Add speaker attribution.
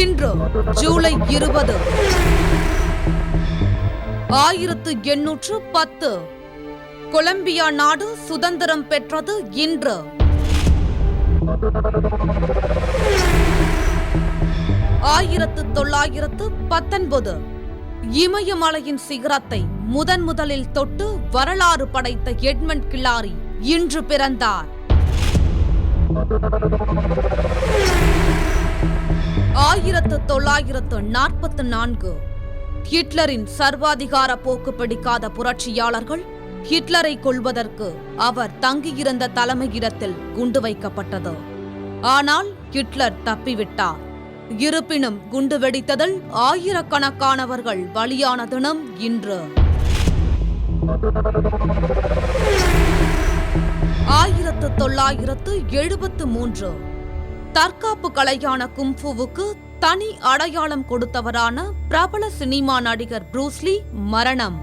Speaker 1: இன்று ஜூலை 20, 1810 கொலம்பியா நாடு சுதந்திரம் பெற்றது. இன்று 1919 இமயமலையின் சிகரத்தை முதலில் தொட்டு வரலாறு படைத்த எட்மண்ட் கில்லாரி இன்று பிறந்தார். 1944 ஹிட்லரின் சர்வாதிகார போக்கு பிடிக்காத புரட்சியாளர்கள் ஹிட்லரை கொல்வதற்கு அவர் தங்கியிருந்த தலைமையிடத்தில் குண்டு வைக்கப்பட்டது. ஆனால் ஹிட்லர் தப்பிவிட்டார். இருப்பினும் குண்டு வெடித்ததில் ஆயிரக்கணக்கானவர்கள் பலியான தினம் இன்று. 1973 தற்காப்பு கலையான கும்ஃபுவுக்கு தனி அடையாளம் கொடுத்தவரான பிரபல சினிமா நடிகர் ப்ரூஸ் லீ மரணம்.